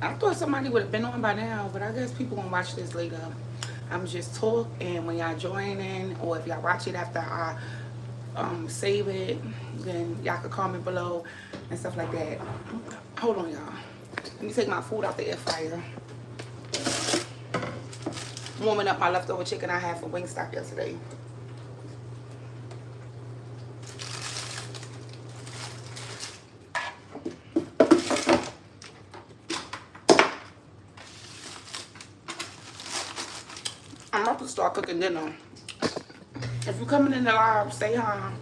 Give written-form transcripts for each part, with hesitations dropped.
I thought somebody would have been on by now, but I guess people gonna watch this later. I'm just talk, and when y'all join in, or if y'all watch it after I save it, then y'all could comment below and stuff like that. Hold on, y'all. Let me take my food out the air fryer. Warming up my leftover chicken I had from Wingstop yesterday. I'm about to start cooking dinner. If you're coming in the live, say hi.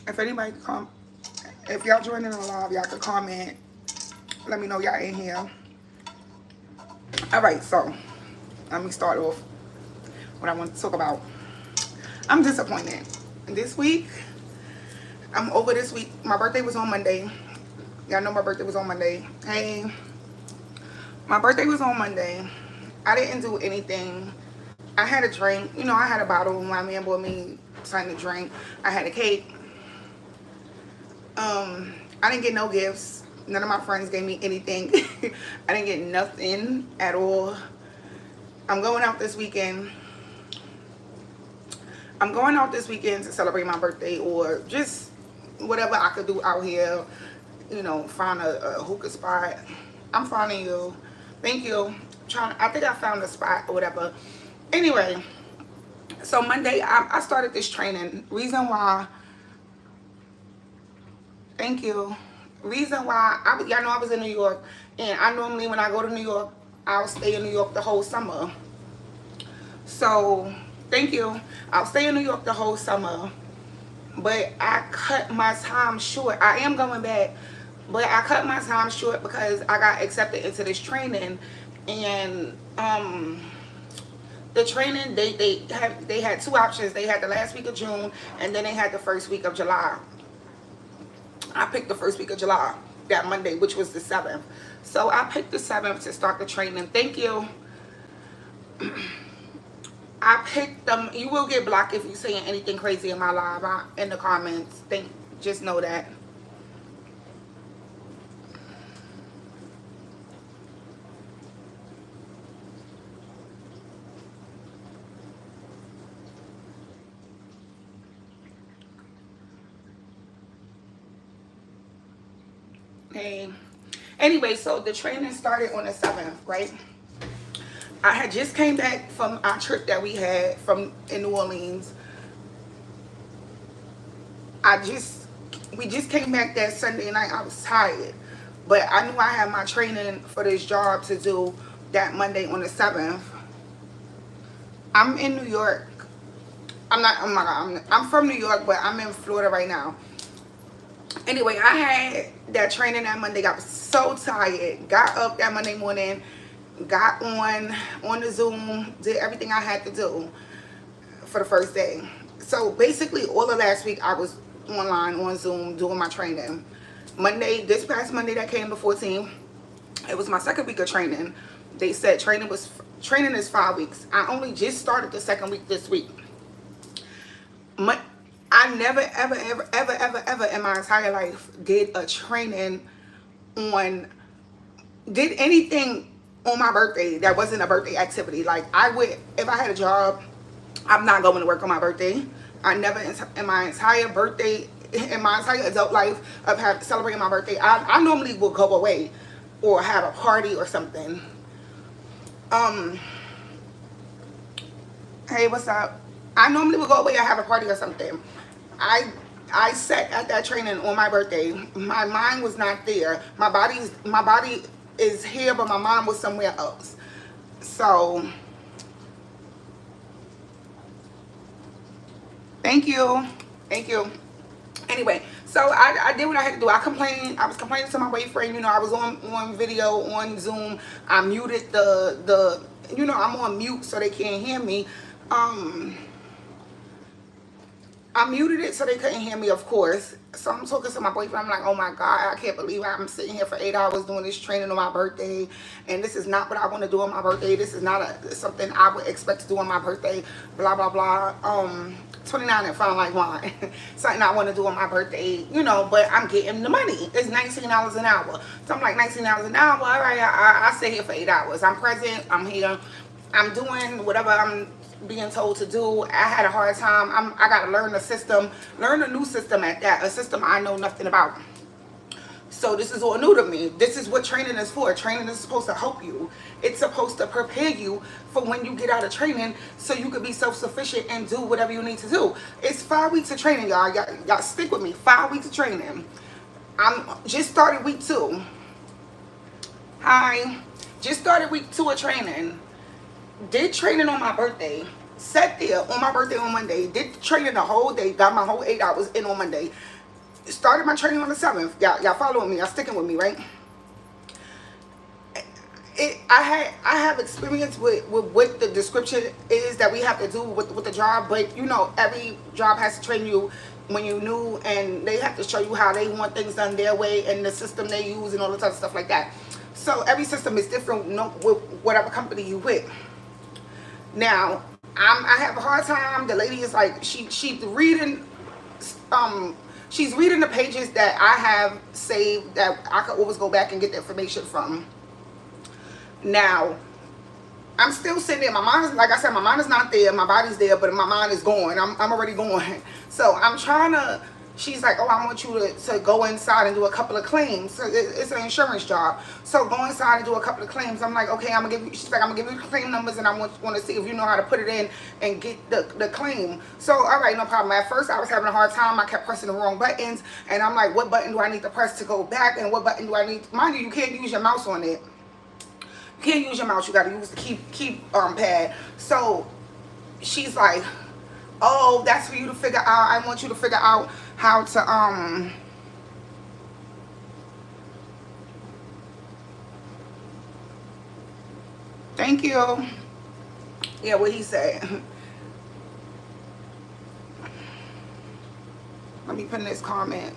If anybody come, if y'all joining the live, y'all can comment. Let me know y'all in here. All right, so let me start off what I want to talk about. I'm disappointed. This week, I'm over this week. My birthday was on Monday. Y'all know my birthday was on Monday. Hey, my birthday was on Monday. I didn't do anything. I had a drink. You know, I had a bottle. My man bought me something to drink. I had a cake. I didn't get no gifts. None of my friends gave me anything. I didn't get nothing at all. I'm going out this weekend. I'm going out this weekend to celebrate my birthday, or just whatever I could do out here. You know, find a hookah spot. I'm finding you. Thank you. I think I found a spot or whatever. Anyway, so Monday I started this training. Reason why. Thank you. Reason why, y'all know I was in New York, and I normally, when I go to New York, I'll stay in New York the whole summer. So, thank you. I'll stay in New York the whole summer, but I cut my time short. I am going back, but I cut my time short because I got accepted into this training, and the training, they had two options. They had the last week of June, and then they had the first week of July. I picked the first week of July, that Monday, which was the 7th. So I picked the 7th to start the training. Thank you. I picked them. You will get blocked if you're saying anything crazy in my live, in the comments. Just know that. Hey. Anyway, so the training started on the 7th, right? I had just came back from our trip that we had in New Orleans. We just came back that Sunday night. I was tired, but I knew I had my training for this job to do that Monday on the 7th. I'm in New York. I'm not, oh my God, I'm from New York, but I'm in Florida right now. Anyway, I had that training that Monday. I was so tired. Got up that Monday morning, got on the Zoom, did everything I had to do for the first day. So basically all of last week I was online on Zoom doing my training. This past Monday that came, the 14th, it was my second week of training. They said training is 5 weeks. I only just started the second week this week. I never, ever, ever, ever, ever, ever in my entire life did anything on my birthday that wasn't a birthday activity. Like, if I had a job, I'm not going to work on my birthday. I never, in my entire adult life of celebrating my birthday, I normally will go away or have a party or something. Hey, what's up? I normally would go away or have a party or something. I sat at that training on my birthday. My mind was not there. My body is here, but my mind was somewhere else. So, thank you. Anyway, So I did what I had to do. I complained. I was complaining to my boyfriend. I was on video on Zoom. I muted the I'm on mute so they can't hear me. Um, I muted it so they couldn't hear me, of course. So I'm talking to my boyfriend. I'm like, oh my God, I can't believe I'm sitting here for 8 hours doing this training on my birthday. And this is not what I want to do on my birthday. This is not something I would expect to do on my birthday. Blah, blah, blah. 29 and fine like wine. Something I want to do on my birthday, but I'm getting the money. It's $19 an hour. So I'm like, $19 an hour. All right, I stay here for 8 hours. I'm present. I'm here. I'm doing whatever I'm being told to do. I had a hard time. I got to learn the system, learn a new system at that, a system I know nothing about. So this is all new to me. This is what training is for. Training is supposed to help you. It's supposed to prepare you for when you get out of training so you could be self-sufficient and do whatever you need to do. It's 5 weeks of training, y'all. Y'all stick with me. 5 weeks of training. I'm just started week 2. Hi. Just started week 2 of training. Did training on my birthday. Sat there on my birthday on Monday. Did training the whole day. Got my whole 8 hours in on Monday. Started my training on the 7th. Y'all following me. Y'all sticking with me, right? I have experience with what the description is that we have to do with the job. But, every job has to train you when you're new. And they have to show you how they want things done their way. And the system they use and all the type of stuff like that. So every system is different with whatever company you with. Now, I have a hard time. The lady is like, she's reading the pages that I have saved that I could always go back and get the information from. Now, I'm still sitting there. My mind is, like I said, my mind is not there. My body's there, but my mind is going. I'm already going. So I'm trying to. She's like, oh, I want you to go inside and do a couple of claims. So it's an insurance job. So go inside and do a couple of claims. I'm like, okay, I'm going to give you, she's like, I'm going to give you the claim numbers and I want to see if you know how to put it in and get the claim. So, all right, no problem. At first, I was having a hard time. I kept pressing the wrong buttons. And I'm like, what button do I need to press to go back? And what button do I need? Mind you, you can't use your mouse on it. You can't use your mouse. You got to use the keep pad. So she's like, oh, that's for you to figure out. I want you to figure out how to thank you. Yeah, what he said. Let me put in this comment.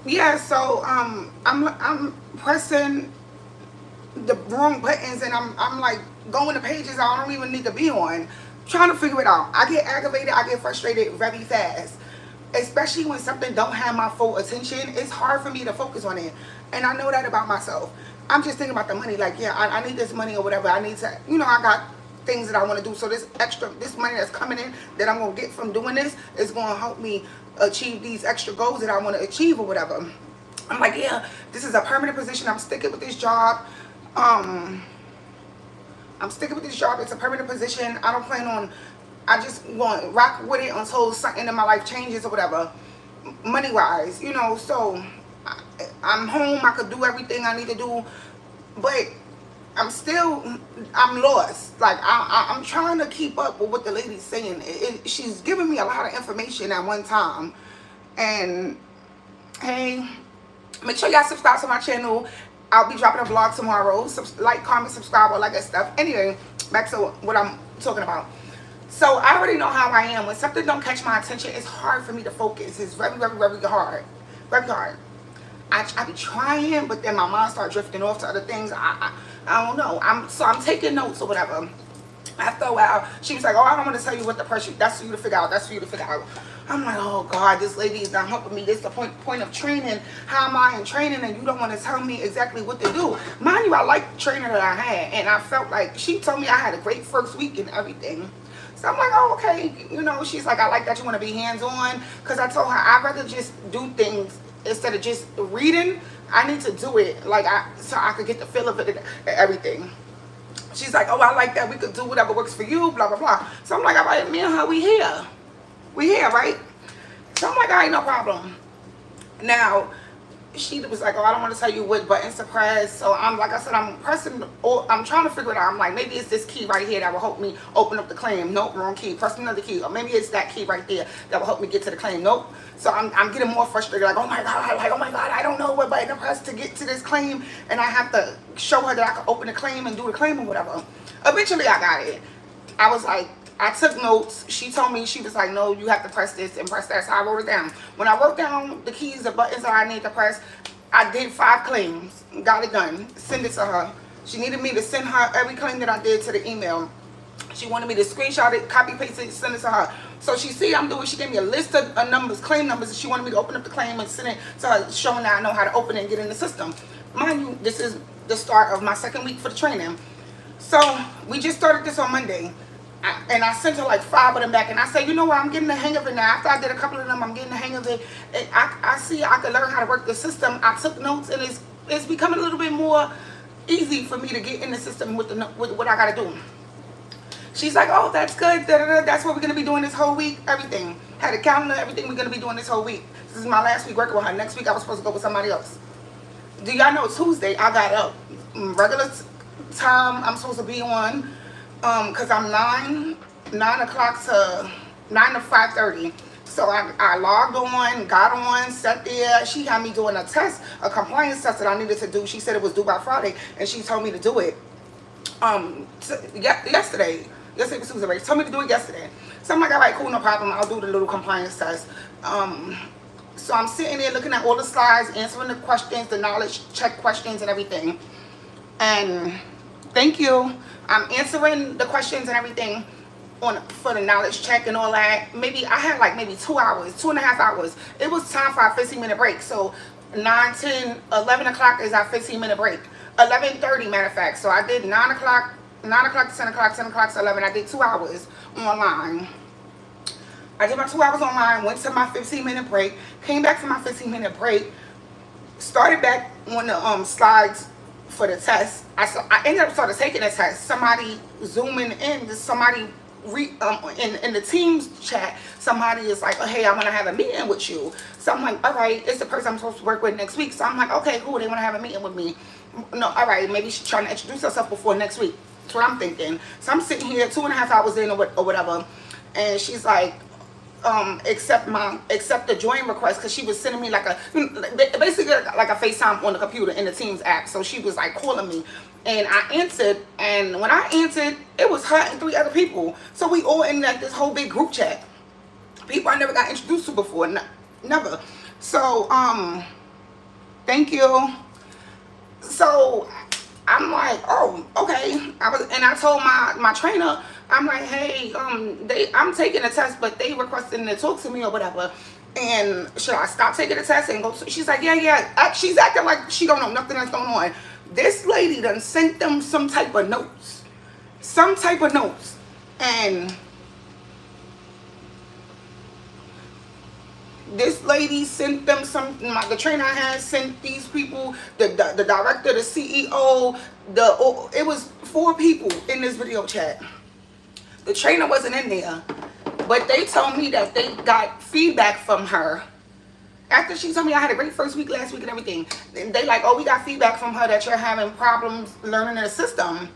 Yeah, so I'm pressing the wrong buttons and I'm like going to pages I don't even need to be on, trying to figure it out. I get aggravated, I get frustrated very fast, especially when something don't have my full attention. It's hard for me to focus on it, and I know that about myself. I'm just thinking about the money, like, yeah, I need this money or whatever. I need to, I got things that I want to do. So this money that's coming in that I'm going to get from doing this is going to help me achieve these extra goals that I want to achieve or whatever. I'm like, yeah, this is a permanent position. I'm sticking with this job. I'm sticking with this job. It's a permanent position. I don't plan on, I just want to rock with it until something in my life changes or whatever, money-wise, so I'm home. I could do everything I need to do, but I'm lost. Like, I'm trying to keep up with what the lady's saying. She's giving me a lot of information at one time. And, hey, make sure y'all subscribe to my channel. I'll be dropping a vlog tomorrow. Like, comment, subscribe, all that good stuff. Anyway, back to what I'm talking about. So I already know how I am. When something don't catch my attention, it's hard for me to focus. It's very, very, very hard. Very hard. I be trying, but then my mind starts drifting off to other things. I don't know. I'm taking notes or whatever. After a while, she was like, oh, I don't want to tell you what the pressure, that's for you to figure out. That's for you to figure out. I'm like, oh God, this lady is not helping me. This is the point of training. How am I in training and you don't want to tell me exactly what to do? Mind you, I like the training that I had, and I felt like she told me I had a great first week and everything. So I'm like, oh, okay. She's like, I like that you want to be hands-on, because I told her I'd rather just do things instead of just reading. I need to do it, like, so I could get the feel of it and everything. She's like, oh, I like that. We could do whatever works for you, blah, blah, blah. So I'm like, all right, me and her, we here. We here, right? So I'm like, all right, no problem. Now, she was like, oh, I don't want to tell you what buttons to press. So I'm like I said, I'm pressing, or I'm trying to figure it out. I'm like, maybe it's this key right here that will help me open up the claim. Nope, wrong key. Press another key. Or maybe it's that key right there that will help me get to the claim. Nope. So I'm getting more frustrated. Like, oh my god, I don't know what button to press to get to this claim, and I have to show her that I can open the claim and do the claim or whatever. Eventually, I got it. I was like, I took notes. She told me, she was like, no, you have to press this and press that. So I wrote it down. When I wrote down the keys, the buttons that I need to press, I did 5 claims, got it done, send it to her. She needed me to send her every claim that I did to the email. She wanted me to screenshot it, copy paste it, send it to her. So she see I'm doing, she gave me a list of numbers, claim numbers, and she wanted me to open up the claim and send it to her, showing that I know how to open it and get in the system. Mind you, this is the start of my 2nd week for the training. So we just started this on Monday. And I sent her like 5 of them back, and I said, you know what, I'm getting the hang of it now. After I did a couple of them, I'm getting the hang of it. And I see I could learn how to work the system. I took notes, and it's becoming a little bit more easy for me to get in the system with what I got to do. She's like, oh, that's good. That's what we're going to be doing this whole week. Everything. Had a calendar, everything we're going to be doing this whole week. This is my last week working with her. Next week, I was supposed to go with somebody else. Do y'all know Tuesday, I got up. Regular time I'm supposed to be on. Because I'm 9 o'clock to 9 to 5:30. So I logged on, got on, sat there. She had me doing a test, a compliance test that I needed to do. She said it was due by Friday, and she told me to do it yesterday. Yesterday was Tuesday, right? She told me to do it yesterday. So I'm like, all right, cool, no problem. I'll do the little compliance test. So I'm sitting there looking at all the slides, answering the questions, the knowledge check questions and everything. And thank you. I'm answering the questions and everything for the knowledge check and all that. Maybe I had like maybe 2 hours, 2.5 hours. It was time for a 15-minute break. So 9, 10, 11 o'clock is our 15-minute break. 11:30, matter of fact. So I did 9 o'clock to 10 o'clock, 10 o'clock to 11. I did 2 hours online. I did my 2 hours online, went to my 15-minute break, came back from my 15-minute break, started back on the slides for the test. I ended up started taking the test. Somebody zooming in, somebody in the Teams chat, somebody is like, oh, hey, I want to have a meeting with you. So I'm like, all right, it's the person I'm supposed to work with next week. So I'm like, okay, cool, they want to have a meeting with me. No, all right, maybe she's trying to introduce herself before next week. That's what I'm thinking. So I'm sitting here 2.5 hours in or whatever, and she's like, accept the join request, because she was sending me like basically like a FaceTime on the computer in the Teams app. So she was like calling me, and I answered, and when I answered, it was her and 3 other people. So we all in like this whole big group chat, people I never got introduced to before, never. So thank you. So I'm like, oh, okay. I told my trainer, I'm like, hey, I'm taking a test, but they requested to talk to me or whatever. And should I stop taking the test and go? She's like, yeah. She's acting like she don't know nothing that's going on. This lady done sent them some type of notes. And this lady sent them the trainer has sent these people, the director, the CEO, it was 4 people in this video chat. The trainer wasn't in there, but they told me that they got feedback from her. After she told me I had a great first week last week and everything, they like, oh, we got feedback from her that you're having problems learning the system.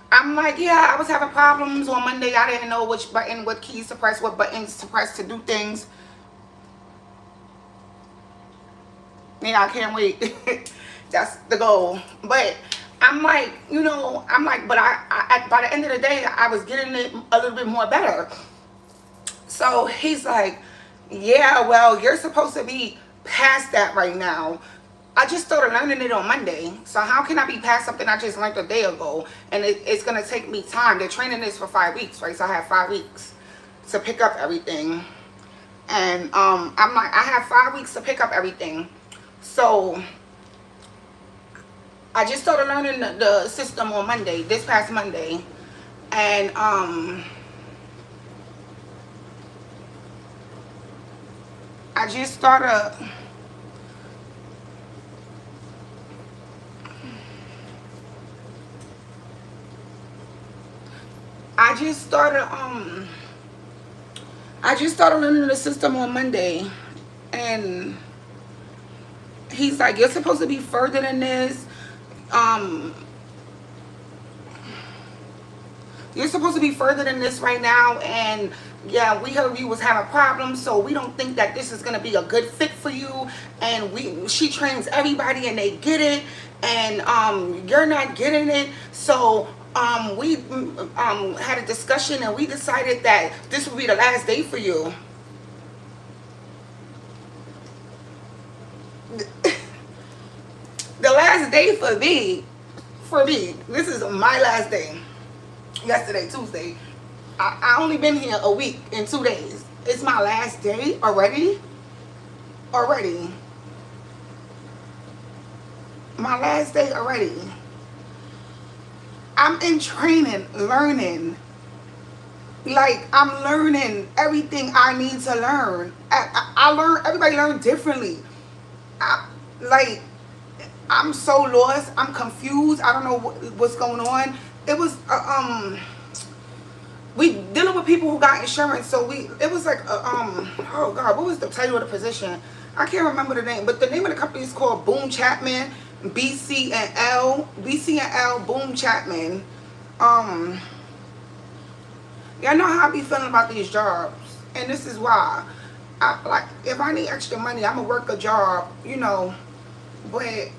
I'm like, yeah, I was having problems on Monday. I didn't know which button, what keys to press, what buttons to press to do things. Yeah, I can't wait. That's the goal. But I'm like, but I by the end of the day, I was getting it a little bit more better. So he's like, yeah, well, you're supposed to be past that right now. I just started learning it on Monday. So how can I be past something I just learned a day ago? And it's going to take me time. They're training this for 5 weeks, right? So I have 5 weeks to pick up everything. And I'm like, I have 5 weeks to pick up everything. So I just started learning the system on Monday, this past Monday. And I just started learning the system on Monday. And He's like, you're supposed to be further than this. Um, you're supposed to be further than this right now, and yeah, we heard you was having problems, so we don't think that this is gonna be a good fit for you. And she trains everybody, and they get it, and you're not getting it. So we had a discussion, and we decided that this would be the last day for you. The last day for me, this is my last day. Yesterday, Tuesday. I only been here a week and 2 days. It's my last day already. Already. My last day already. I'm in training, learning. Like, I'm learning everything I need to learn. I learn, everybody learn differently. I, like, I'm so lost. I'm confused. I don't know what's going on. It was, we dealing with people who got insurance, so it was like oh god, what was the title of the position? I can't remember the name, but the name of the company is called Boom Chapman, BC and L Boom Chapman. Y'all know how I be feeling about these jobs, and this is why. Like, if I need extra money, I'm gonna work a job, but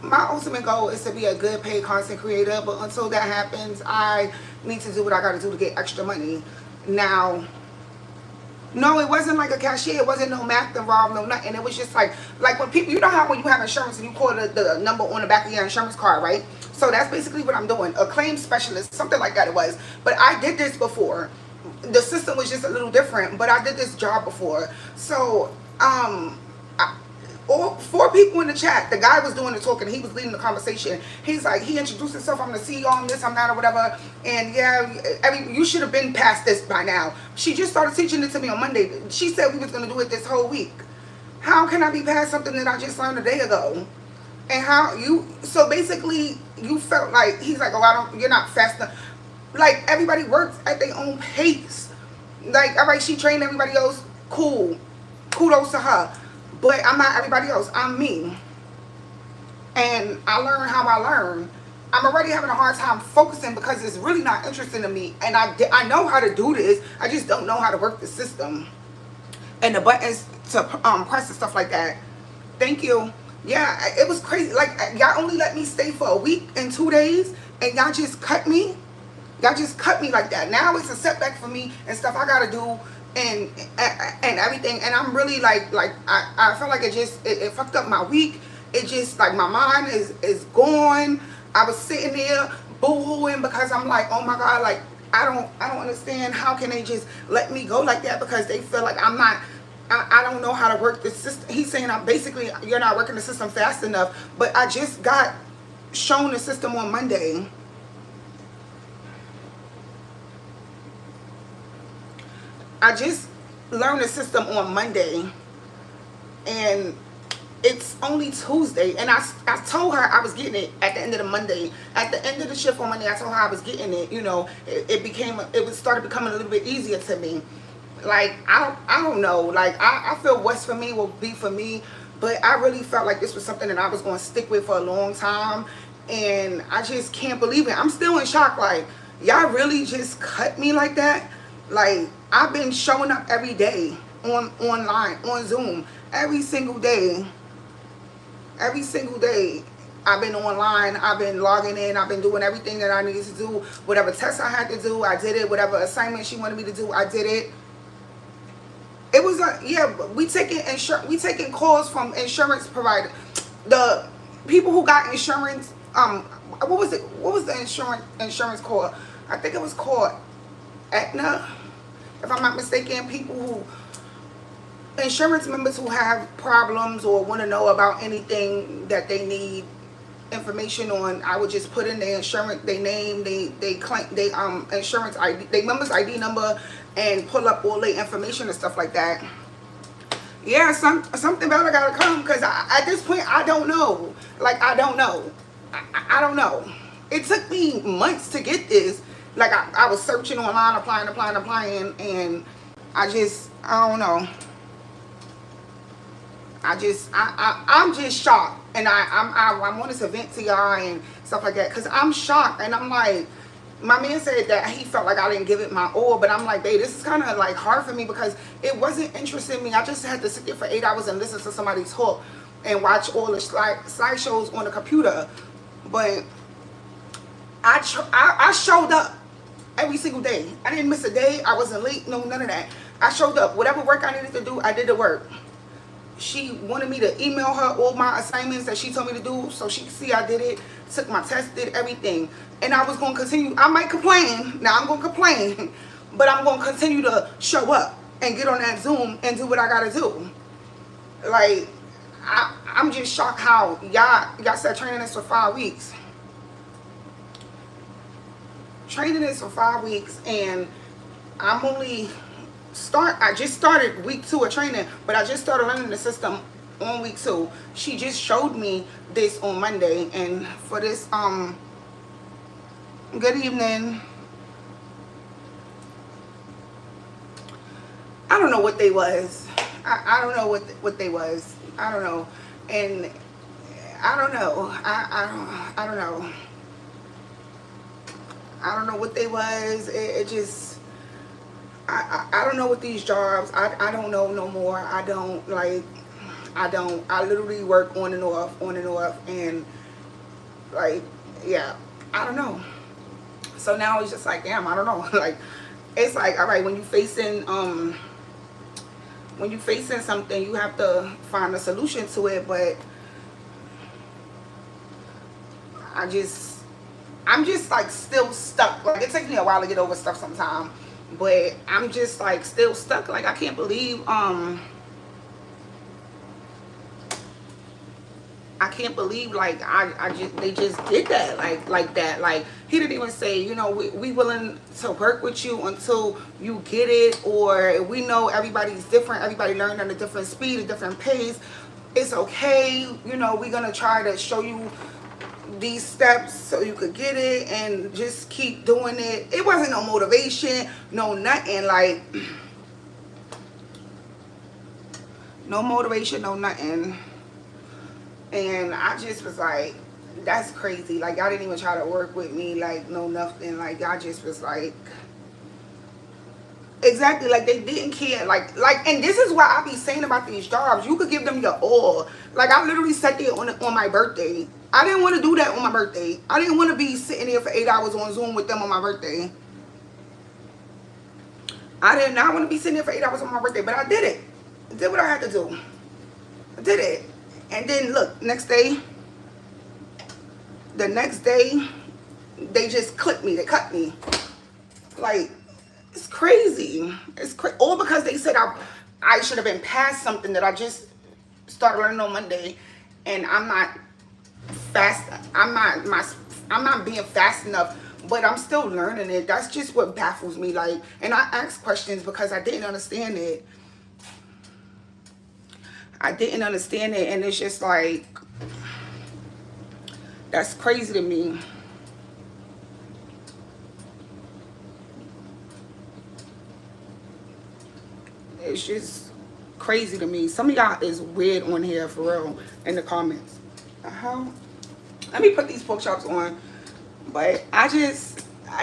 my ultimate goal is to be a good paid content creator. But until that happens, I need to do what I gotta do to get extra money. Now, no, it wasn't like a cashier. It wasn't no math involved, no nothing. It was just like when people, you know how when you have insurance and you call the number on the back of your insurance card, right? So that's basically what I'm doing. A claim specialist, something like that it was. But I did this before. The system was just a little different, but I did this job before. So, all four people in the chat, the guy was doing the talking, he was leading the conversation. He's like, he introduced himself, I'm the CEO, I'm this, I'm that, or whatever. And yeah, you should have been past this by now. She just started teaching it to me on Monday. She said we was going to do it this whole week. How can I be past something that I just learned a day ago? And so basically you felt like, he's like, oh, you're not fast enough. Like, everybody works at their own pace. Like, all right, she trained everybody else, cool, kudos to her. But I'm not everybody else. I'm me. And I learn how I learn. I'm already having a hard time focusing because it's really not interesting to me. And I know how to do this. I just don't know how to work the system. And the buttons to press and stuff like that. Thank you. Yeah, it was crazy. Like, y'all only let me stay for a week and 2 days. And y'all just cut me. Y'all just cut me like that. Now it's a setback for me and stuff I got to do. And everything, and I'm really like I felt like it fucked up my week. It just, like, my mind is gone. I was sitting there boo-hooing because I'm like, oh my god, like, I don't understand how can they just let me go like that, because they feel like I don't know how to work the system. He's saying you're not working the system fast enough, but I just got shown the system on Monday. I just learned the system on Monday, and it's only Tuesday, and I told her I was getting it at the end of the Monday. At the end of the shift on Monday, I told her I was getting it. It started becoming a little bit easier to me. Like, I don't know. Like, I feel what's for me will be for me, but I really felt like this was something that I was going to stick with for a long time, and I just can't believe it. I'm still in shock. Like, y'all really just cut me like that? Like, I've been showing up every day online, on Zoom, every single day. Every single day I've been online, I've been logging in, I've been doing everything that I needed to do. Whatever tests I had to do, I did it. Whatever assignment she wanted me to do, I did it. It was we taking calls from insurance providers. The people who got insurance, what was the insurance called? I think it was called Aetna, if I'm not mistaken. Insurance members who have problems or want to know about anything that they need information on, I would just put in their insurance, their name, they claim, they insurance ID, they members ID number, and pull up all their information and stuff like that. Yeah, something better gotta come, because at this point I don't know. Like, I don't know. I don't know. It took me months to get this. Like, I was searching online, applying, and I don't know. I'm just shocked, and I wanted to vent to y'all and stuff like that, because I'm shocked, and I'm like, my man said that he felt like I didn't give it my all, but I'm like, babe, this is kind of like hard for me because it wasn't interesting me. I just had to sit there for 8 hours and listen to somebody talk and watch all the slideshows on the computer. But I showed up every single day. I didn't miss a day. I wasn't late. No, none of that. I showed up. Whatever work I needed to do, I did the work. She wanted me to email her all my assignments that she told me to do so she could see I did it, took my test, did everything. And I was going to continue. I might complain. Now I'm going to complain. But I'm going to continue to show up and get on that Zoom and do what I got to do. Like, I'm just shocked how y'all said training us for 5 weeks. Training is for 5 weeks, and I just started week 2 of training, but I just started learning the system on week 2. She just showed me this on Monday, and for this good evening. I don't know what they was. I don't know what they was. I don't know. And I don't know. I don't know. I don't know what they was. It just, I don't know what these jobs, I don't know no more. I literally work on and off, and like, yeah, I don't know. So now it's just like, damn, I don't know. Like, it's like, all right, when you facing something, you have to find a solution to it. But I'm just like still stuck. Like, it takes me a while to get over stuff sometimes, but I'm just like still stuck. Like, I can't believe like they just did that like that. Like, he didn't even say, you know, we willing to work with you until you get it, or we know everybody's different, everybody learning at a different speed, a different pace. It's okay, you know, we're gonna try to show you these steps so you could get it, and just keep doing it. It wasn't no motivation, no nothing. Like, no motivation, no nothing. And I just was like, that's crazy. Like, y'all didn't even try to work with me, like, no nothing. Like, y'all just was like, exactly, like, they didn't care. Like, and this is what I be saying about these jobs. You could give them your all. Like, I literally sat there on my birthday. I didn't want to do that on my birthday. I didn't want to be sitting there for 8 hours on Zoom with them on my birthday. I did not want to be sitting there for 8 hours on my birthday, but I did it. I did what I had to do. I did it. And then, look, the next day, they just clipped me. They cut me. Like, it's crazy. It's all because they said I should have been past something that I just started learning on Monday, and I'm not fast. I'm not being fast enough, but I'm still learning it. That's just what baffles me. Like, and I ask questions because I didn't understand it. And it's just like, that's crazy to me. It's just crazy to me. Some of y'all is weird on here, for real, in the comments. Let me put these pork chops on. But I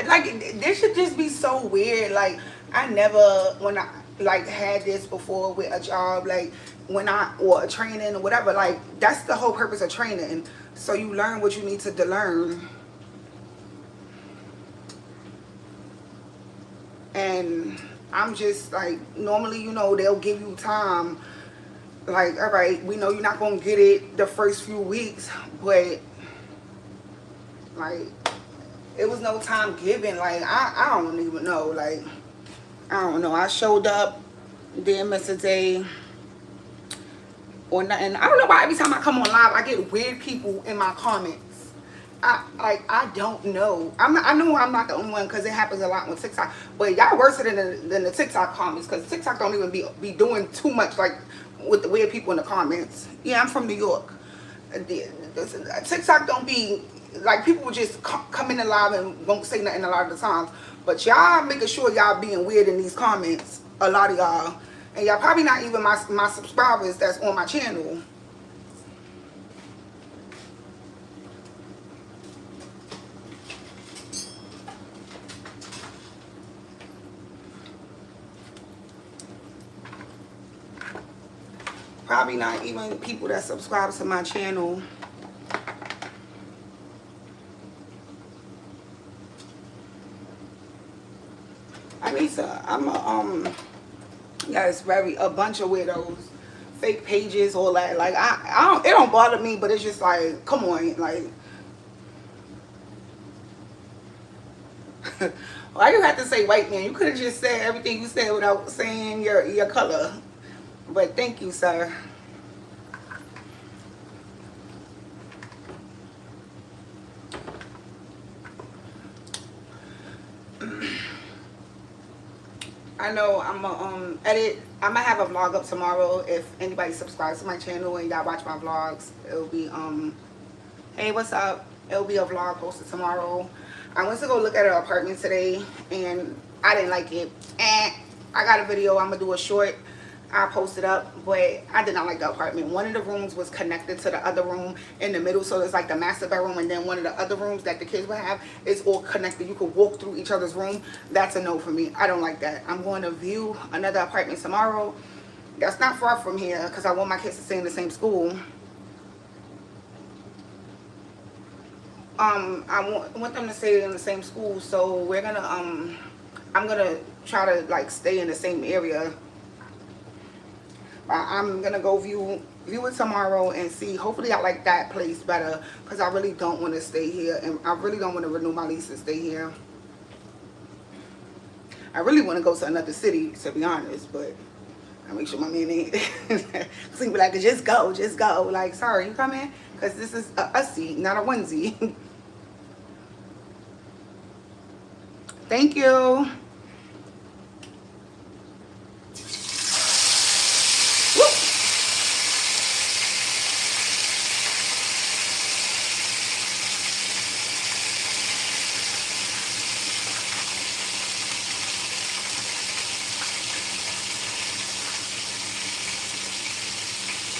like, this should just be so weird. Like, I never, when I like had this before with a job, like or a training or whatever. Like, that's the whole purpose of training, so you learn what you need to learn. And I'm just like, normally, you know, they'll give you time. Like, all right, we know you're not gonna get it the first few weeks, but like, it was no time given. Like, I don't even know. Like, I don't know. I showed up, didn't miss a day or nothing. I don't know why every time I come on live, I get weird people in my comments. I don't know. I know I'm not the only one, because it happens a lot on TikTok. But y'all worse than the TikTok comments, because TikTok don't even be doing too much, like, with the weird people in the comments. Yeah, I'm from New York. TikTok don't be like, people will just come in the live and won't say nothing a lot of the times. But y'all making sure y'all being weird in these comments. A lot of y'all. And y'all probably not even my subscribers that's on my channel. Probably not even people that subscribe to my channel. I need to, yeah, it's very, a bunch of weirdos, fake pages, all that. Like, I don't, it don't bother me, but it's just like, come on, like, why you have to say white man? You could have just said everything you said without saying your color. But thank you, sir. I know I'm gonna edit. I'm gonna have a vlog up tomorrow. If anybody subscribes to my channel and y'all watch my vlogs, it'll be hey, what's up? It'll be a vlog posted tomorrow. I went to go look at an apartment today and I didn't like it. And I got a video. I'm gonna do a short. I posted up, but I did not like the apartment. One of the rooms was connected to the other room in the middle, so it's like the master bedroom, and then one of the other rooms that the kids would have is all connected. You could walk through each other's room. That's a no for me. I don't like that. I'm going to view another apartment tomorrow. That's not far from here because I want my kids to stay in the same school. I want them to stay in the same school, so we're gonna I'm gonna try to like stay in the same area. I'm gonna go view it tomorrow and see. Hopefully I like that place better because I really don't want to stay here, and I really don't want to renew my lease and stay here. I really want to go to another city, to be honest, but I make sure my man ain't because he be like, just go. Like, sorry, you coming? Because this is a ussy, not a onesie. Thank you.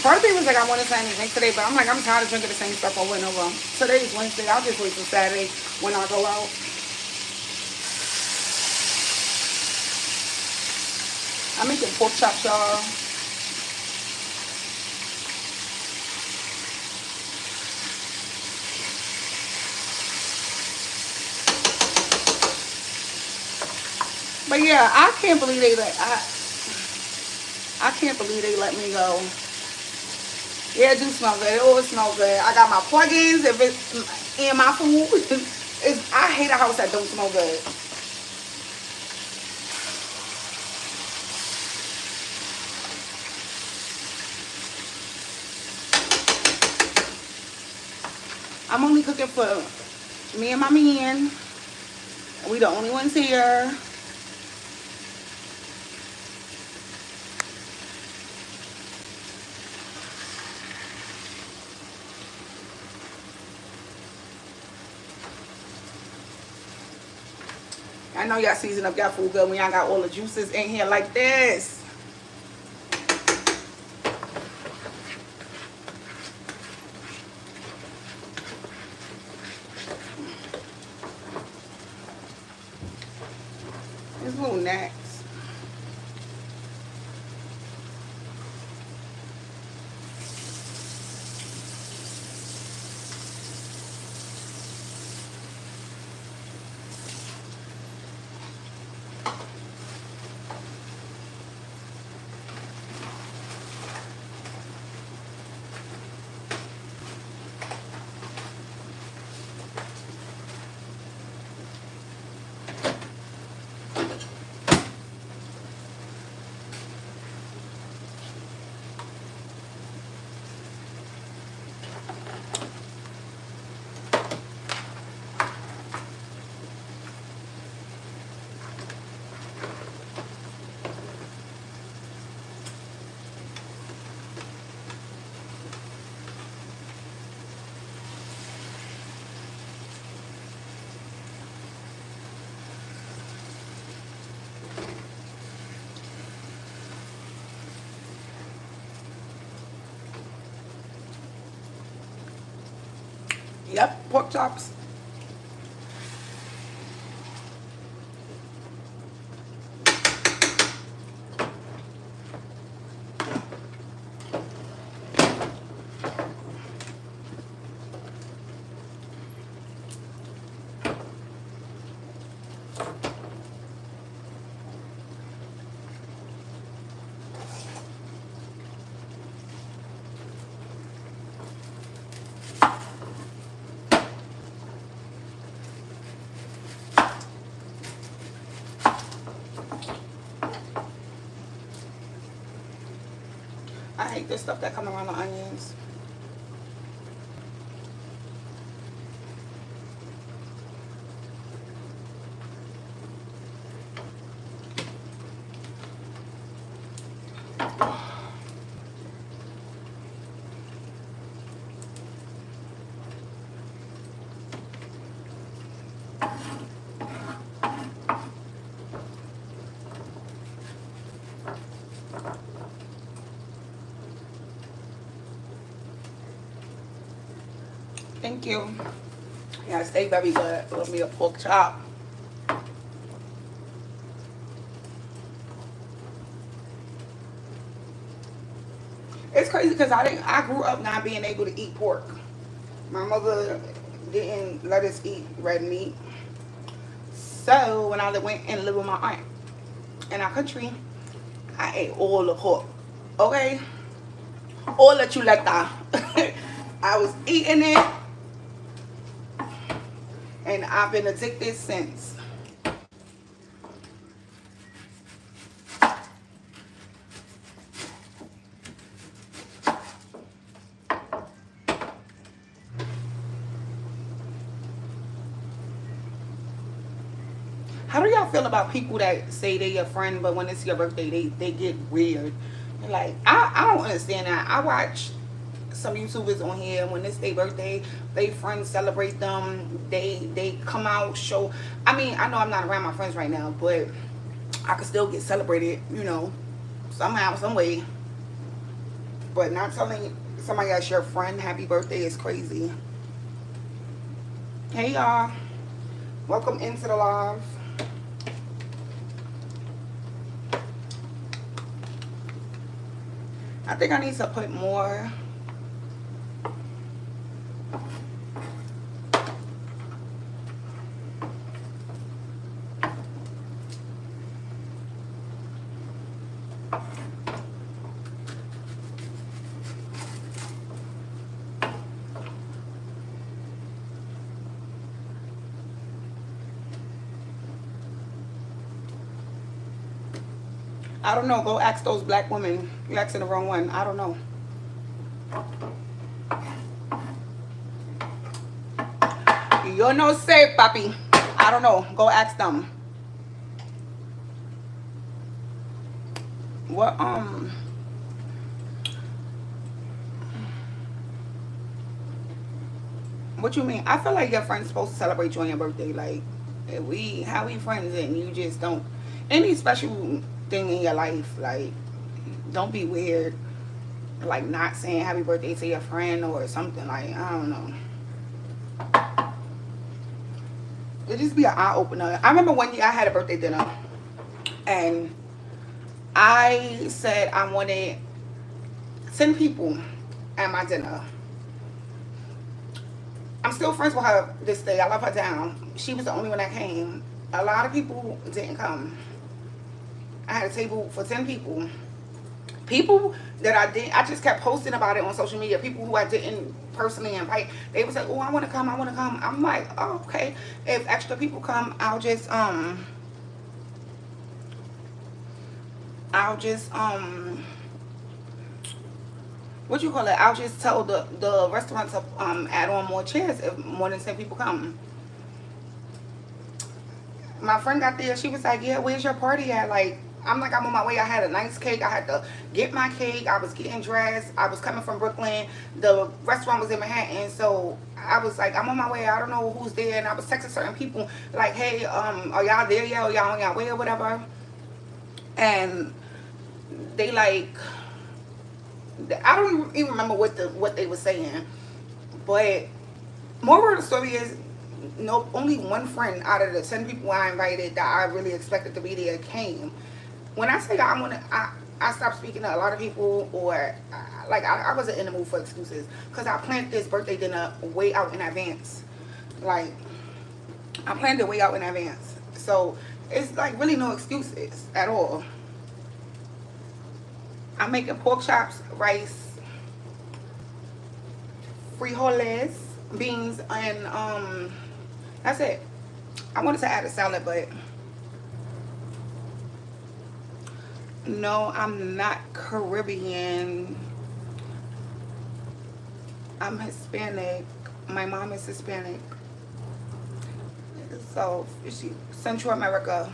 Part of me was like, I want to sign a drink today, but I'm like, I'm tired of drinking the same stuff over and over. Today is Wednesday. I'll just wait till Saturday when I go out. I'm making pork chops, y'all. But yeah, I can't believe they I can't believe they let me go. Yeah, it do smell good. It always smells good. I got my plugins. If it's in my food, I hate a house that don't smell good. I'm only cooking for me and my man. We the only ones here. I know y'all season up y'all food good when y'all got all the juices in here like this. These little gnats. pork chops. I hate this stuff that come around the onions. Thank you. Yeah, stay very good. Love me a pork chop. It's crazy because I grew up not being able to eat pork. My mother didn't let us eat red meat. So when I went and lived with my aunt in our country, I ate all the pork. Okay? All the chuleta. I was eating it and I've been addicted since. How do y'all feel about people that say they're your friend, but when it's your birthday, they get weird? Like, I don't understand that. I watch some YouTubers on here when it's their birthday, they friends celebrate them. They come out, show. I mean, I know I'm not around my friends right now, but I could still get celebrated, somehow, some way. But not telling somebody that's your friend happy birthday is crazy. Hey y'all, welcome into the live. I think I need to put more. I don't know. Go ask those black women. You're asking the wrong one. I don't know. You no say, papi. I don't know. Go ask them. What what you mean? I feel like your friend's supposed to celebrate you on your birthday. Like, how we friends and you just don't any special thing in your life. Like, don't be weird. Like not saying happy birthday to your friend or something. Like, I don't know. It just be an eye opener. I remember one year I had a birthday dinner and I said I wanted 10 people at my dinner. I'm still friends with her this day. I love her down. She was the only one that came. A lot of people didn't come. I had a table for 10 people. People that I just kept posting about it on social media. People who I didn't personally invite, they was like, oh, I want to come, I want to come. I'm like, oh, okay. If extra people come, I'll just what you call it? I'll just tell the restaurant to add on more chairs if more than 10 people come. My friend got there. She was like, yeah, where's your party at? Like, I'm like, I'm on my way. I had a nice cake. I had to get my cake. I was getting dressed. I was coming from Brooklyn. The restaurant was in Manhattan. So I was like, I'm on my way. I don't know who's there. And I was texting certain people like, hey, are y'all there yet? Or y'all on y'all way or whatever? And they like, I don't even remember what they were saying. But Moral of the story is, no, only one friend out of the 10 people I invited that I really expected to be there came. When I say that I stopped speaking to a lot of people, or like I wasn't in the mood for excuses, because I planned this birthday dinner way out in advance. Like, I planned it way out in advance. So it's like really no excuses at all. I'm making pork chops, rice, frijoles, beans, and that's it. I wanted to add a salad, but no, I'm not Caribbean. I'm Hispanic. My mom is Hispanic. So she Central America.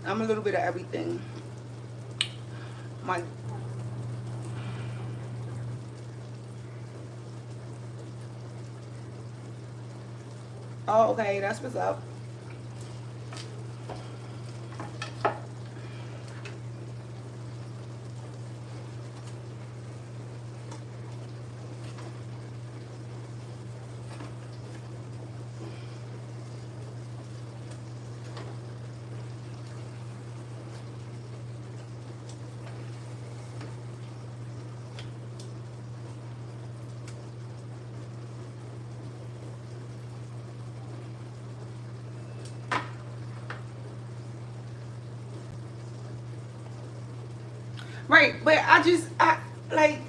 I'm a little bit of everything. My Oh, okay, that's what's up. Right, but I like,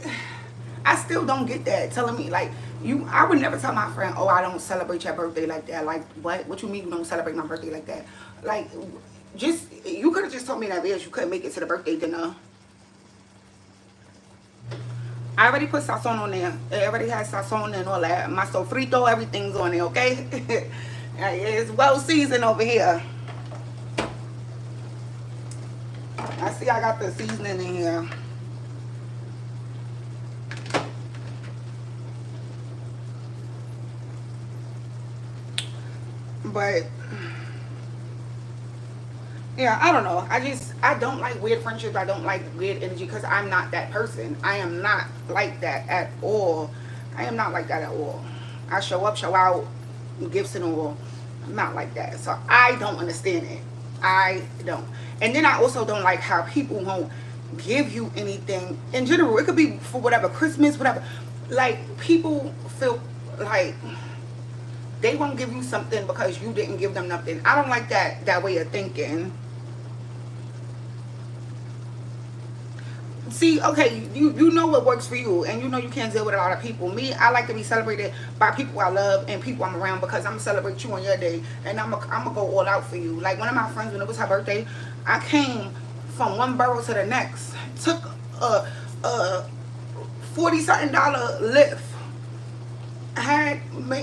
I still don't get that telling me like I would never tell my friend, oh, I don't celebrate your birthday like that. Like, what you mean you don't celebrate my birthday like that? Like, just, you could have just told me that bitch you couldn't make it to the birthday dinner. I already put sazon on there. It already has sazon and all that. My sofrito, everything's on there, okay? It's well seasoned over here. I see I got the seasoning in here. But yeah, I don't know. I don't like weird friendships. I don't like weird energy because I'm not that person. I am not like that at all. I am not like that at all. I show up, show out, gifts and all. I'm not like that. So I don't understand it. I don't. And then I also don't like how people won't give you anything. In general, it could be for whatever, Christmas, whatever. Like, people feel like they won't give you something because you didn't give them nothing. I don't like that way of thinking. See, okay, you know what works for you, and you know you can't deal with a lot of people. Me, I like to be celebrated by people I love and people I'm around, because I'm gonna celebrate you on your day, and I'm gonna go all out for you. Like, one of my friends, when it was her birthday, I came from one borough to the next, took a $40-something lift,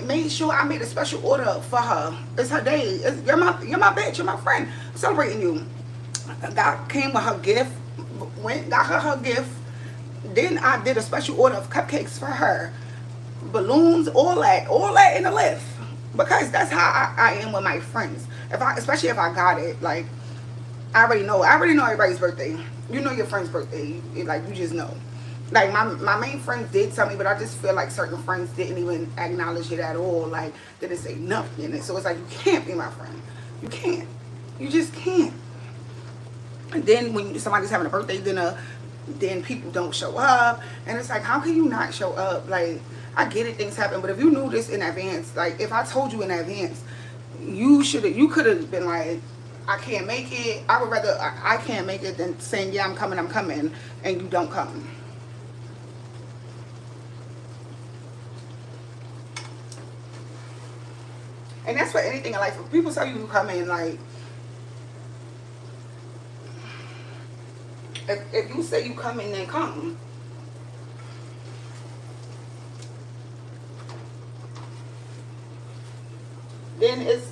made sure I made a special order for her. It's her day. You're my bitch. You're my friend. I'm celebrating you. Came with her gift. Went, got her gift. Then I did a special order of cupcakes for her, balloons, all that in the lift, because that's how I am with my friends. Especially if I got it, like, I already know everybody's birthday. You know your friend's birthday. Like, you just know. Like, my main friends did tell me, but I just feel like certain friends didn't even acknowledge it at all. Like, they didn't say nothing. And so it's like, you can't be my friend. You can't. You just can't. And then when somebody's having a birthday dinner, then people don't show up. And it's like, how can you not show up? Like, I get it, things happen. But if you knew this in advance, like, if I told you in advance, you could have been like, I can't make it. I would rather I can't make it than saying, yeah, I'm coming, and you don't come. And that's for anything in life. If people tell you to come in, like, if you say you come in, then come. Then it's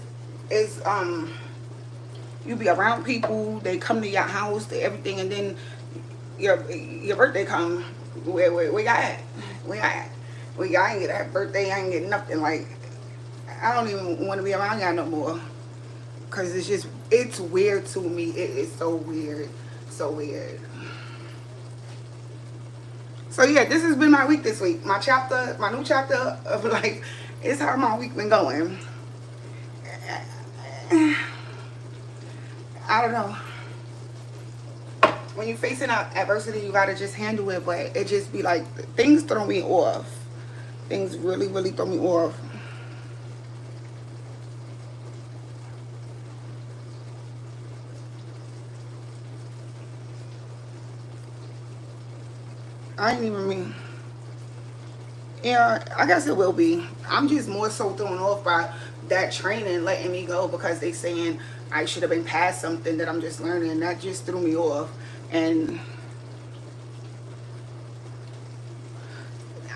you be around people, they come to your house, everything, and then your birthday come. Where y'all at? Where y'all at? Well, y'all ain't get that birthday, I ain't get nothing. Like, I don't even want to be around y'all no more. Because it's weird to me. It is so weird. So weird. So yeah, this has been my week this week. My chapter, my new chapter of life is how my week been going. I don't know. When you're facing adversity, you gotta just handle it. But it just be like things throw me off. Things really, really throw me off. I ain't even mean. Yeah, I guess it will be. I'm just more so thrown off by that training letting me go because they saying I should have been past something that I'm just learning. That just threw me off. And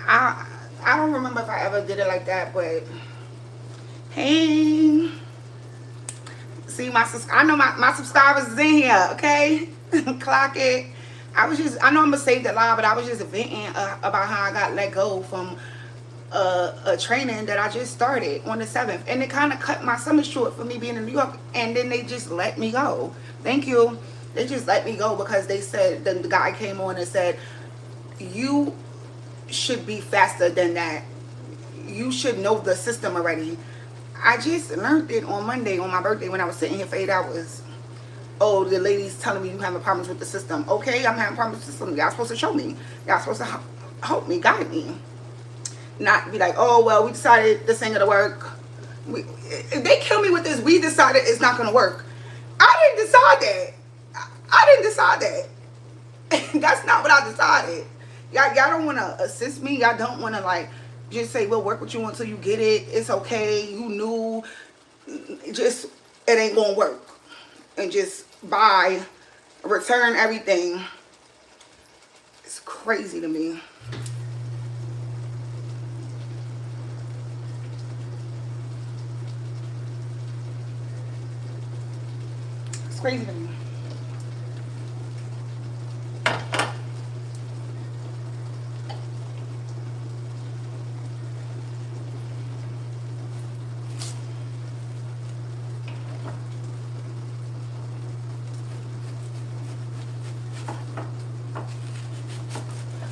I I don't remember if I ever did it like that, but hey, see I know my subscribers is in here, okay? Clock it. I know I'm gonna save that live, but I was just venting about how I got let go from a training that I just started on the 7th, and it kind of cut my summer short for me being in New York, and then they just let me go. Thank you. They just let me go because they said the guy came on and said you should be faster than that. You should know the system already. I just learned it on Monday on my birthday when I was sitting here for 8 hours. Oh, the lady's telling me you having problems with the system. Okay, I'm having problems with the system. Y'all supposed to show me. Y'all supposed to help me, guide me. Not be like, oh, well, we decided this ain't gonna work. If they kill me with this, we decided it's not gonna work. I didn't decide that. I didn't decide that. That's not what I decided. Y'all don't want to assist me. Y'all don't want to like just say we'll work with you until you get it. It's okay. You knew. Just it ain't gonna work. And just buy, return everything. It's crazy to me. It's crazy to me.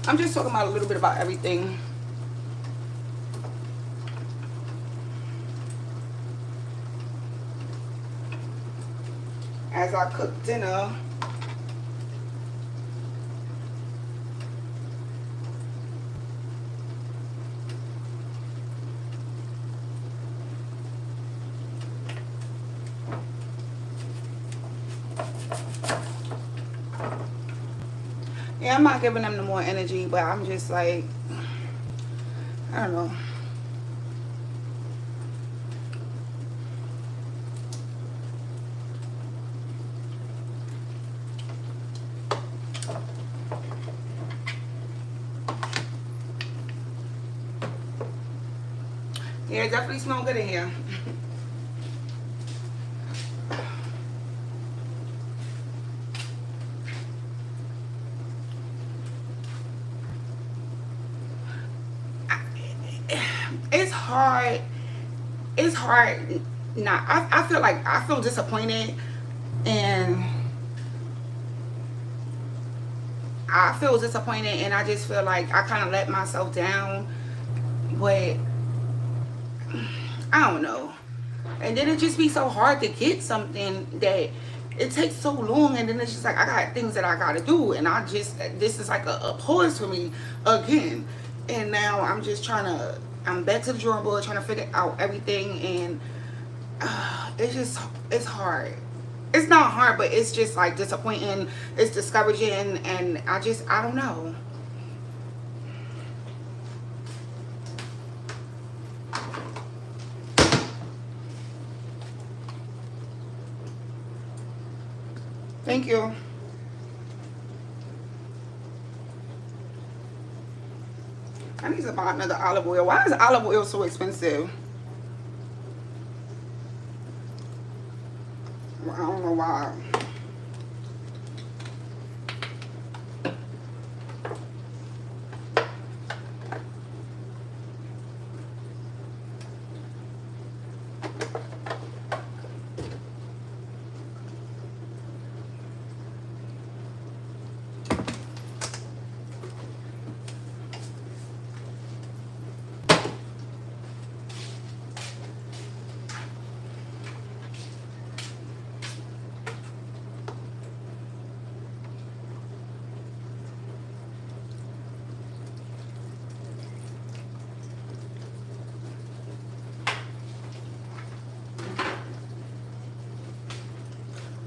I'm just talking about a little bit about everything. As I cook dinner, yeah, I'm not giving them no more energy, but I'm just like, I don't know. Yeah, it definitely smells good in here. It's hard. It's hard. Nah, I feel like I feel disappointed, and I just feel like I kind of let myself down. But I don't know. And then it just be so hard to get something that it takes so long, and then it's just like I got things that I gotta do, and this is like a pause for me again. And now I'm back to the drawing board trying to figure out everything, and it's hard. It's not hard, but it's just like disappointing. It's discouraging, and I don't know. Thank you. I need to buy another olive oil. Why is olive oil so expensive? Well, I don't know why.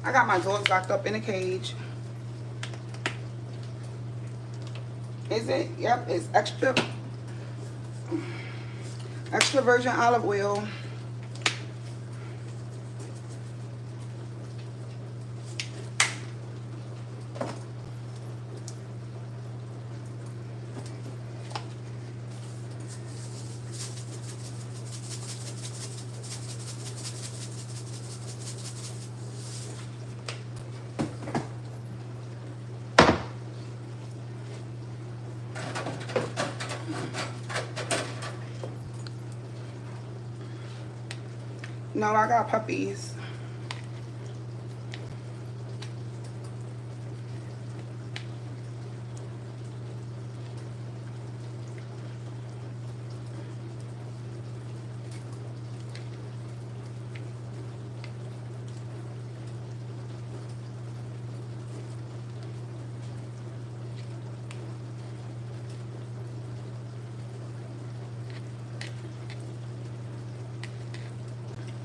I got my dogs locked up in a cage. Is it? Yep, it's extra virgin olive oil. No, I got puppies.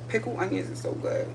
Pickled onions are so good.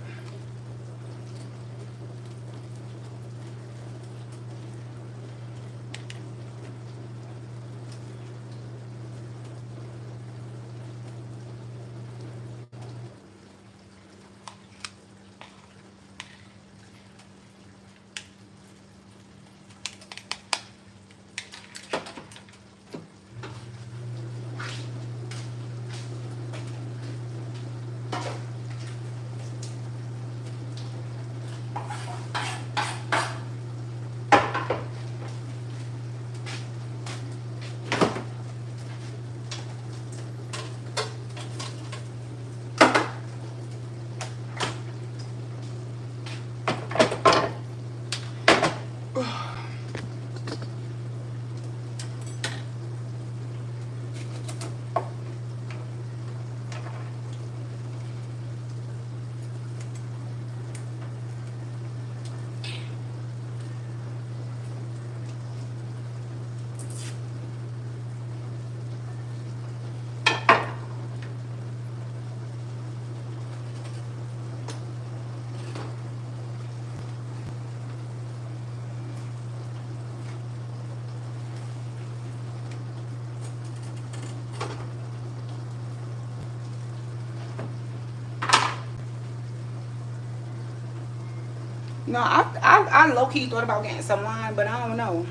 No, I low-key thought about getting some wine, but I don't know.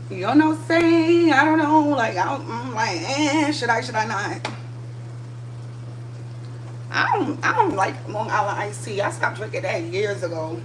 You know what I'm saying? I don't know. Like, I'm like, should I not? I don't like Long Island iced tea. I stopped drinking that years ago.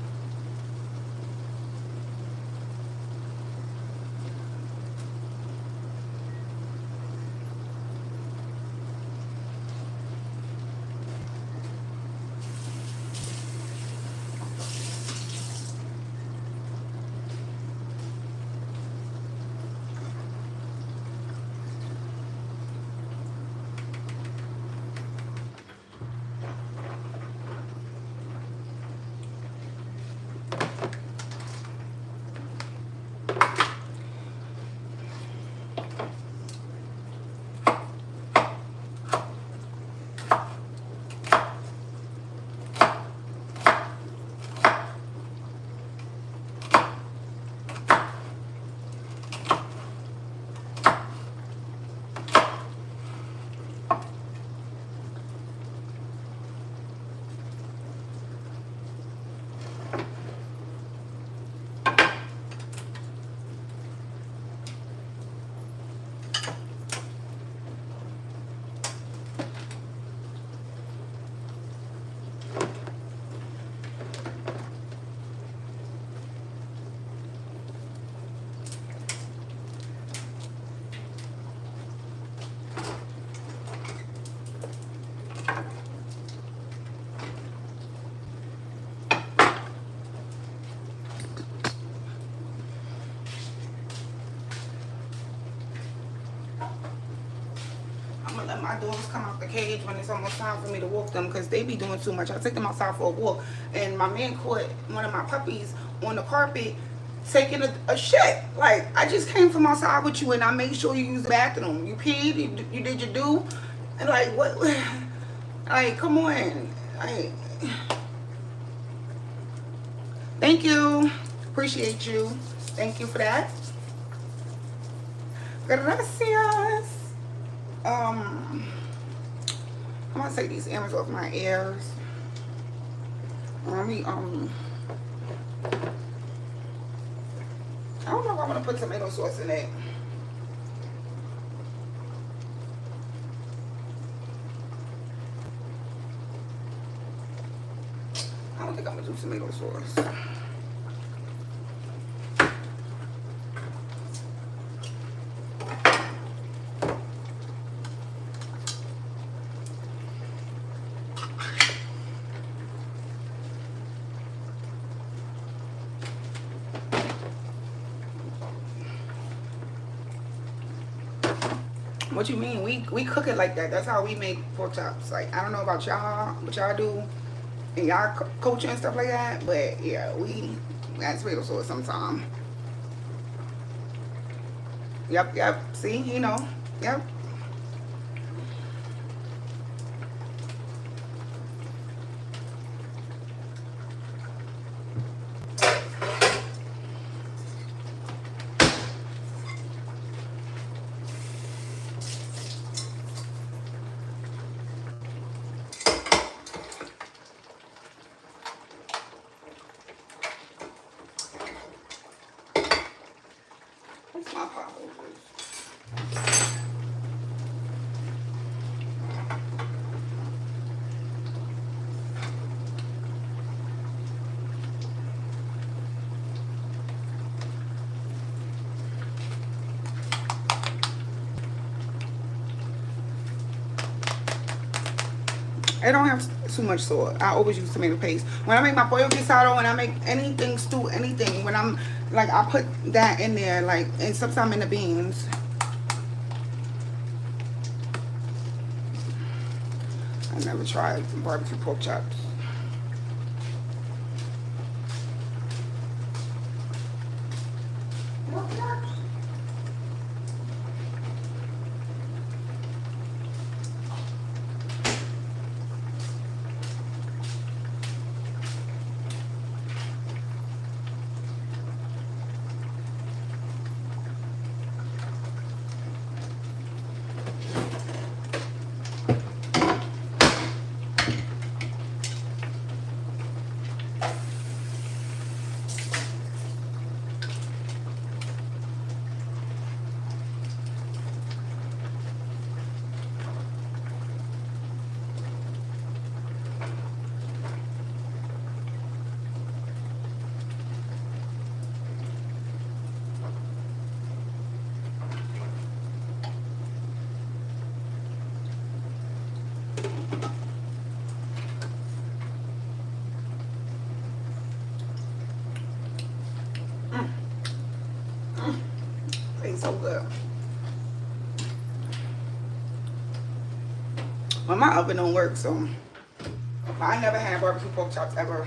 I'm gonna let my dogs come out the cage when it's almost time for me to walk them because they be doing too much. I take them outside for a walk, and my man caught one of my puppies on the carpet taking a shit. Like, I just came from outside with you and I made sure you used the bathroom. You peed, you did your do, and like, what? Like, come on. Like, Thank you. Appreciate you. Thank you for that. Gracias. I'm gonna take these earrings off my ears. Let me I don't know if I want to put tomato sauce in it. I don't think I'm gonna do tomato sauce. What you mean? We cook it like that. That's how we make pork chops. Like, I don't know about y'all, what y'all do and y'all culture and stuff like that, but yeah, we add tomato sauce sometime. Yep, yep. See, you know. Yep. What's my pot holders? I don't have too much salt. I always use tomato paste. When I make my pollo guisado, when I make anything, stew, anything, when I'm like, I put that in there, like, and sometimes in the beans. I never tried barbecue pork chops. Tastes so good. Well, my oven don't work, so I never had barbecue pork chops ever.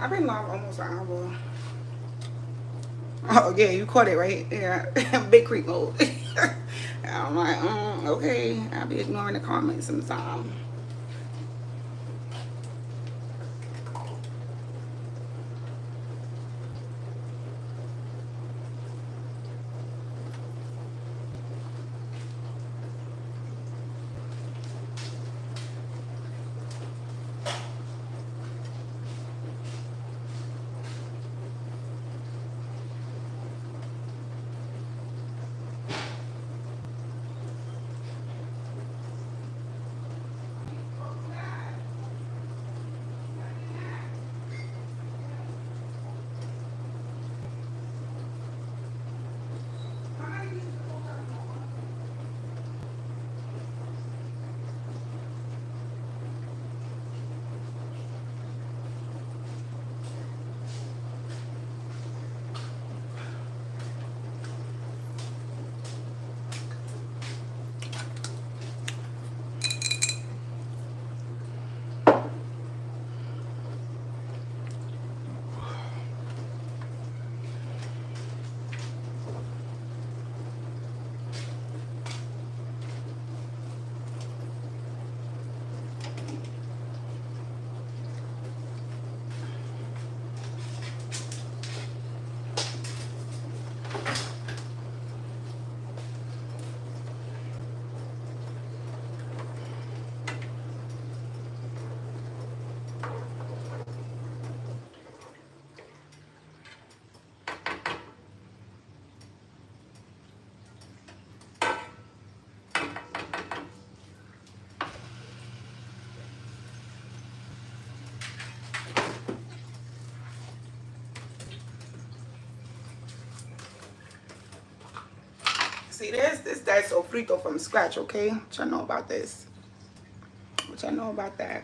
I've been live almost an hour. Oh yeah, you caught it right. Yeah, big creep mode. I'm like, okay. I'll be ignoring the comments sometime. This that sofrito from scratch, okay? What y'all know about this? What y'all know about that?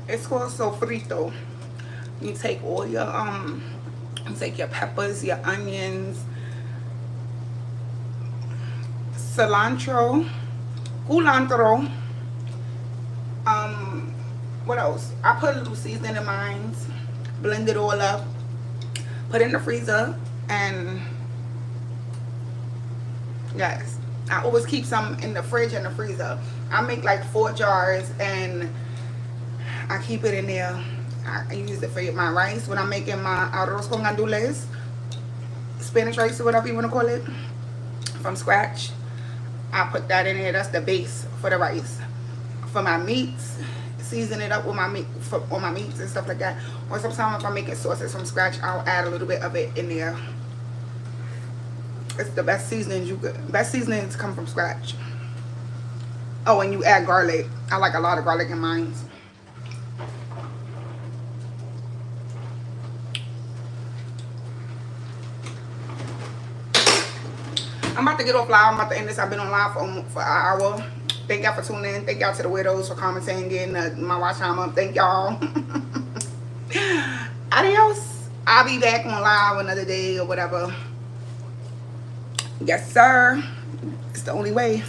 It's called sofrito. You take all your you take your peppers, your onions, cilantro, culantro. What else? I put a little seasoning in mine, blend it all up, put it in the freezer, and yes, I always keep some in the fridge and the freezer. I make like 4 jars and I keep it in there. I use it for my rice when I'm making my arroz con gandules, Spanish rice or whatever you want to call it, from scratch. I put that in there. That's the base for the rice. For my meats, season it up with my meat on my meats and stuff like that. Or sometimes if I'm making sauces from scratch, I'll add a little bit of it in there. It's the best seasonings best seasonings come from scratch. Oh, and you add garlic. I like a lot of garlic in mine. I'm about to get off live. I'm about to end this. I've been on live for an hour. Thank y'all for tuning in. Thank y'all to the widows for commenting, getting my watch time up. Thank y'all. Adios. I'll be back on live another day or whatever. Yes, sir. It's the only way.